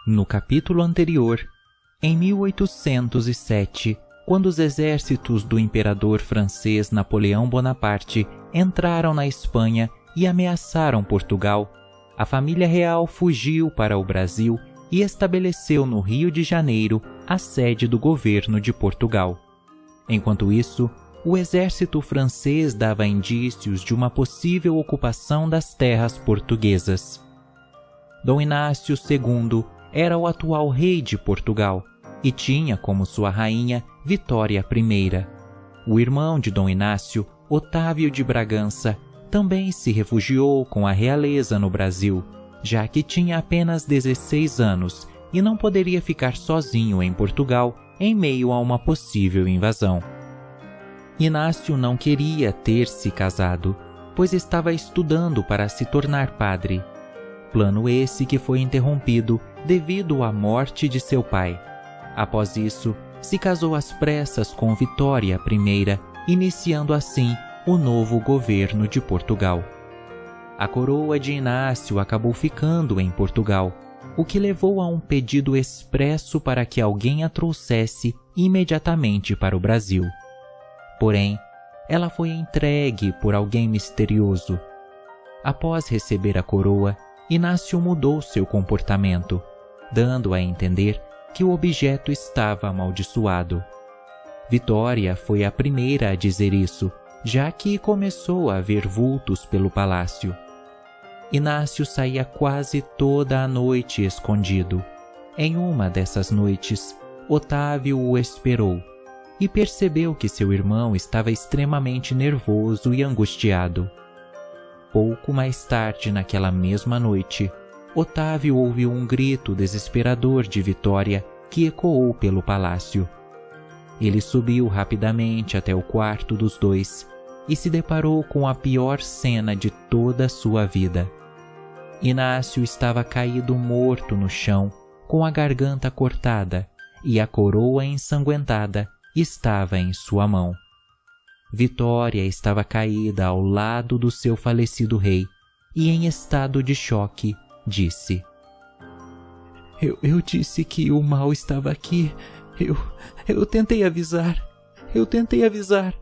No capítulo anterior, em 1807, quando os exércitos do imperador francês Napoleão Bonaparte entraram na Espanha e ameaçaram Portugal, a família real fugiu para o Brasil e estabeleceu no Rio de Janeiro a sede do governo de Portugal. Enquanto isso, o exército francês dava indícios de uma possível ocupação das terras portuguesas. Dom Inácio II era o atual rei de Portugal e tinha como sua rainha Vitória I. O irmão de Dom Inácio, Otávio de Bragança, também se refugiou com a realeza no Brasil, já que tinha apenas 16 anos e não poderia ficar sozinho em Portugal em meio a uma possível invasão. Inácio não queria ter se casado, pois estava estudando para se tornar padre. Plano esse que foi interrompido devido à morte de seu pai. Após isso, se casou às pressas com Vitória I, iniciando assim o novo governo de Portugal. A coroa de Inácio acabou ficando em Portugal, o que levou a um pedido expresso para que alguém a trouxesse imediatamente para o Brasil. Porém, ela foi entregue por alguém misterioso. Após receber a coroa, Inácio mudou seu comportamento, dando a entender que o objeto estava amaldiçoado. Vitória foi a primeira a dizer isso, já que começou a ver vultos pelo palácio. Inácio saía quase toda a noite escondido. Em uma dessas noites, Otávio o esperou e percebeu que seu irmão estava extremamente nervoso e angustiado. Pouco mais tarde naquela mesma noite, Otávio ouviu um grito desesperador de Vitória que ecoou pelo palácio. Ele subiu rapidamente até o quarto dos dois e se deparou com a pior cena de toda a sua vida. Inácio estava caído morto no chão, com a garganta cortada, e a coroa ensanguentada estava em sua mão. Vitória estava caída ao lado do seu falecido rei e, em estado de choque, disse: Eu disse que o mal estava aqui. Eu tentei avisar. Eu tentei avisar.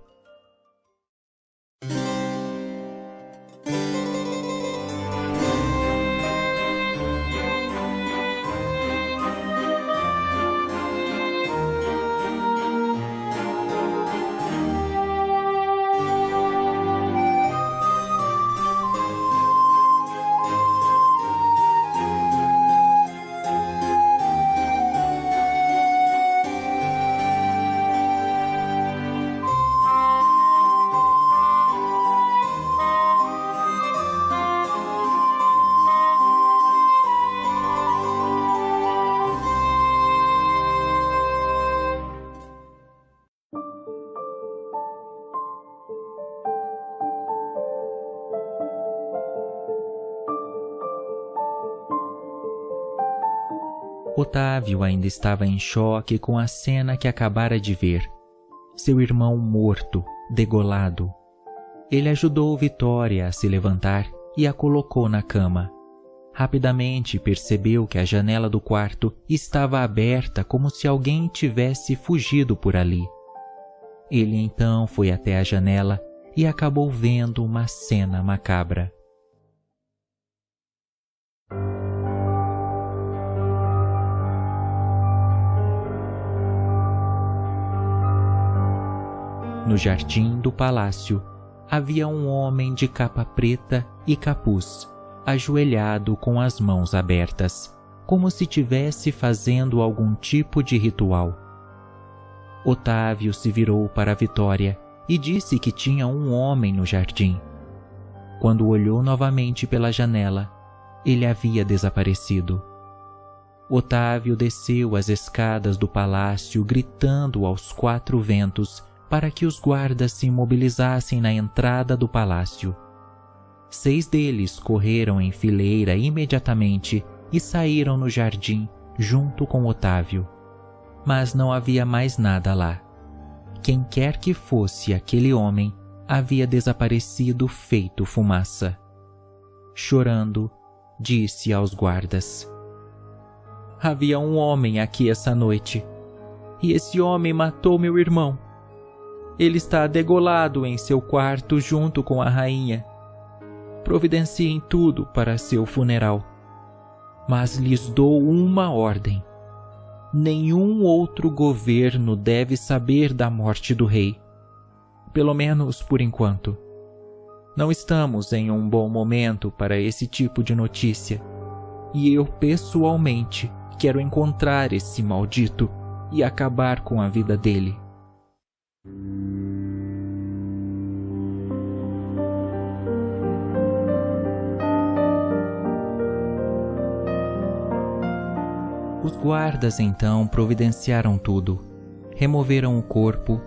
Otávio ainda estava em choque com a cena que acabara de ver. Seu irmão morto, degolado. Ele ajudou Vitória a se levantar e a colocou na cama. Rapidamente percebeu que a janela do quarto estava aberta como se alguém tivesse fugido por ali. Ele então foi até a janela e acabou vendo uma cena macabra. No jardim do palácio, havia um homem de capa preta e capuz, ajoelhado com as mãos abertas, como se estivesse fazendo algum tipo de ritual. Otávio se virou para Vitória e disse que tinha um homem no jardim. Quando olhou novamente pela janela, ele havia desaparecido. Otávio desceu as escadas do palácio gritando aos quatro ventos para que os guardas se imobilizassem na entrada do palácio. 6 deles correram em fileira imediatamente e saíram no jardim junto com Otávio. Mas não havia mais nada lá. Quem quer que fosse aquele homem havia desaparecido feito fumaça. Chorando, disse aos guardas: havia um homem aqui essa noite, e esse homem matou meu irmão. Ele está degolado em seu quarto junto com a rainha. Providenciem tudo para seu funeral. Mas lhes dou uma ordem: nenhum outro governo deve saber da morte do rei. Pelo menos por enquanto. Não estamos em um bom momento para esse tipo de notícia. E eu, pessoalmente, quero encontrar esse maldito e acabar com a vida dele. Os guardas então providenciaram tudo. Removeram o corpo,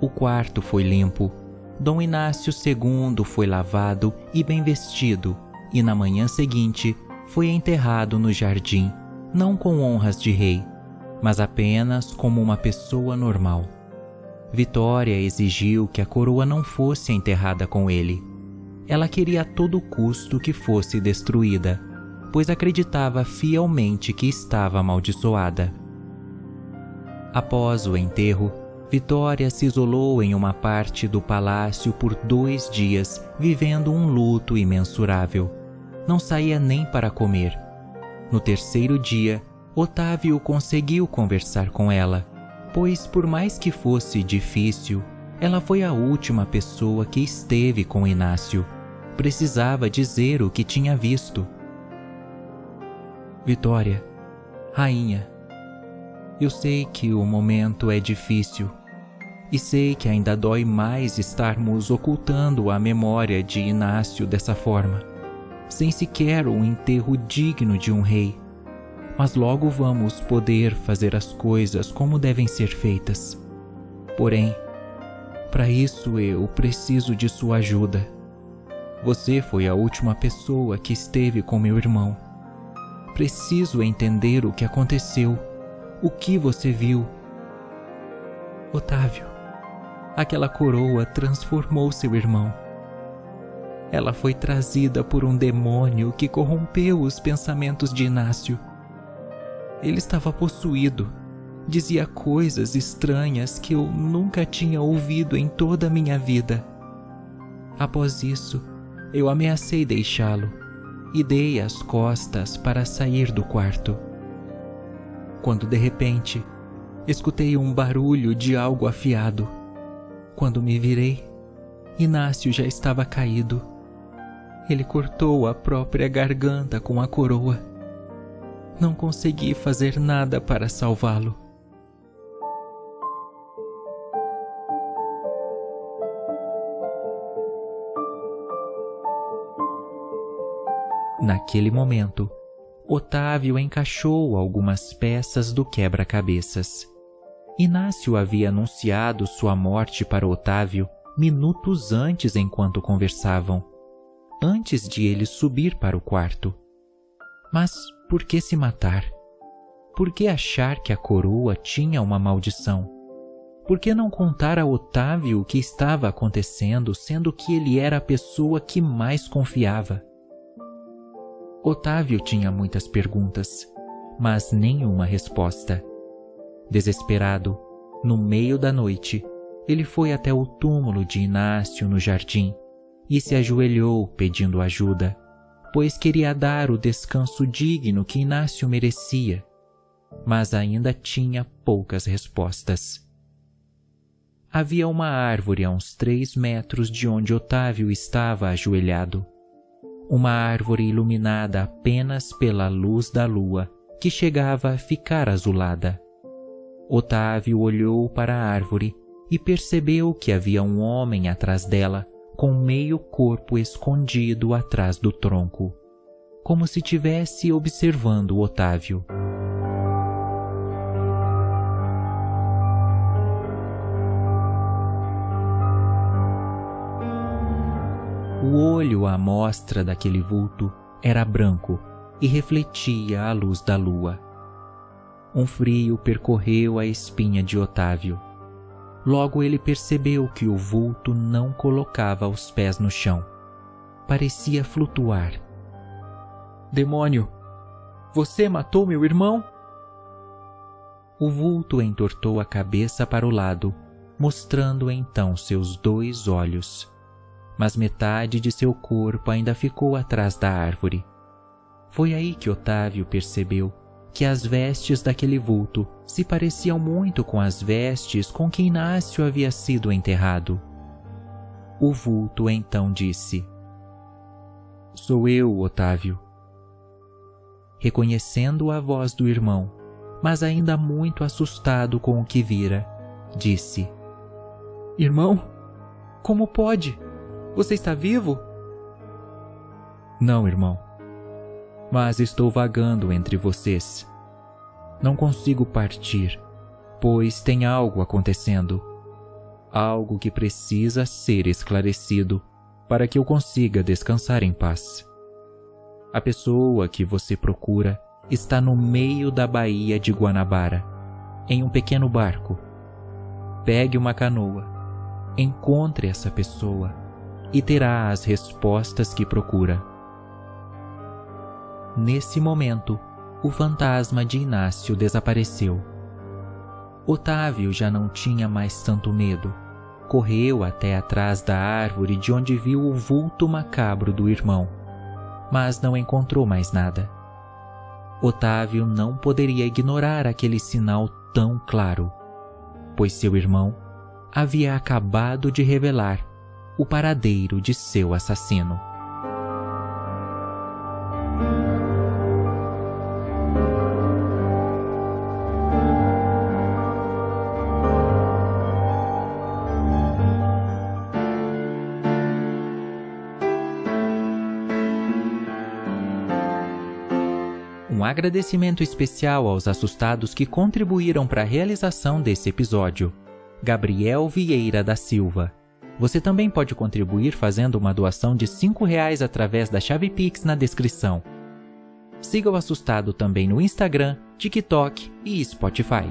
o quarto foi limpo, Dom Inácio II foi lavado e bem vestido, e na manhã seguinte foi enterrado no jardim, não com honras de rei, mas apenas como uma pessoa normal. Vitória exigiu que a coroa não fosse enterrada com ele. Ela queria a todo custo que fosse destruída, pois acreditava fielmente que estava amaldiçoada. Após o enterro, Vitória se isolou em uma parte do palácio por 2 dias, vivendo um luto imensurável. Não saía nem para comer. No 3º dia, Otávio conseguiu conversar com ela, pois por mais que fosse difícil, ela foi a última pessoa que esteve com Inácio. Precisava dizer o que tinha visto. Vitória, rainha, eu sei que o momento é difícil e sei que ainda dói mais estarmos ocultando a memória de Inácio dessa forma, sem sequer um enterro digno de um rei. Mas logo vamos poder fazer as coisas como devem ser feitas. Porém, para isso eu preciso de sua ajuda. Você foi a última pessoa que esteve com meu irmão. Preciso entender o que aconteceu, o que você viu. Otávio, aquela coroa transformou seu irmão. Ela foi trazida por um demônio que corrompeu os pensamentos de Inácio. Ele estava possuído, dizia coisas estranhas que eu nunca tinha ouvido em toda a minha vida. Após isso, eu ameacei deixá-lo e dei as costas para sair do quarto. Quando de repente, escutei um barulho de algo afiado. Quando me virei, Inácio já estava caído. Ele cortou a própria garganta com a coroa. Não consegui fazer nada para salvá-lo. Naquele momento, Otávio encaixou algumas peças do quebra-cabeças. Inácio havia anunciado sua morte para Otávio minutos antes enquanto conversavam, antes de ele subir para o quarto. Mas por que se matar? Por que achar que a coroa tinha uma maldição? Por que não contar a Otávio o que estava acontecendo, sendo que ele era a pessoa que mais confiava? Otávio tinha muitas perguntas, mas nenhuma resposta. Desesperado, no meio da noite, ele foi até o túmulo de Inácio no jardim e se ajoelhou pedindo ajuda, pois queria dar o descanso digno que Inácio merecia, mas ainda tinha poucas respostas. Havia uma árvore a uns 3 metros de onde Otávio estava ajoelhado. Uma árvore iluminada apenas pela luz da lua, que chegava a ficar azulada. Otávio olhou para a árvore e percebeu que havia um homem atrás dela, com meio corpo escondido atrás do tronco, como se estivesse observando Otávio. O olho à mostra daquele vulto era branco e refletia a luz da lua. Um frio percorreu a espinha de Otávio. Logo ele percebeu que o vulto não colocava os pés no chão. Parecia flutuar. Demônio! Você matou meu irmão? O vulto entortou a cabeça para o lado, mostrando então seus 2 olhos. Mas metade de seu corpo ainda ficou atrás da árvore. Foi aí que Otávio percebeu que as vestes daquele vulto se pareciam muito com as vestes com que Inácio havia sido enterrado. O vulto então disse: "Sou eu, Otávio." Reconhecendo a voz do irmão, mas ainda muito assustado com o que vira, disse: "Irmão, como pode? Você está vivo?" "Não, irmão, mas estou vagando entre vocês. Não consigo partir, pois tem algo acontecendo. Algo que precisa ser esclarecido para que eu consiga descansar em paz. A pessoa que você procura está no meio da Baía de Guanabara, em um pequeno barco. Pegue uma canoa, encontre essa pessoa e terá as respostas que procura." Nesse momento, o fantasma de Inácio desapareceu. Otávio já não tinha mais tanto medo. Correu até atrás da árvore de onde viu o vulto macabro do irmão, mas não encontrou mais nada. Otávio não poderia ignorar aquele sinal tão claro, pois seu irmão havia acabado de revelar o paradeiro de seu assassino. Um agradecimento especial aos assustados que contribuíram para a realização desse episódio. Gabriel Vieira da Silva. Você também pode contribuir fazendo uma doação de R$5 através da chave Pix na descrição. Siga o Assustado também no Instagram, TikTok e Spotify.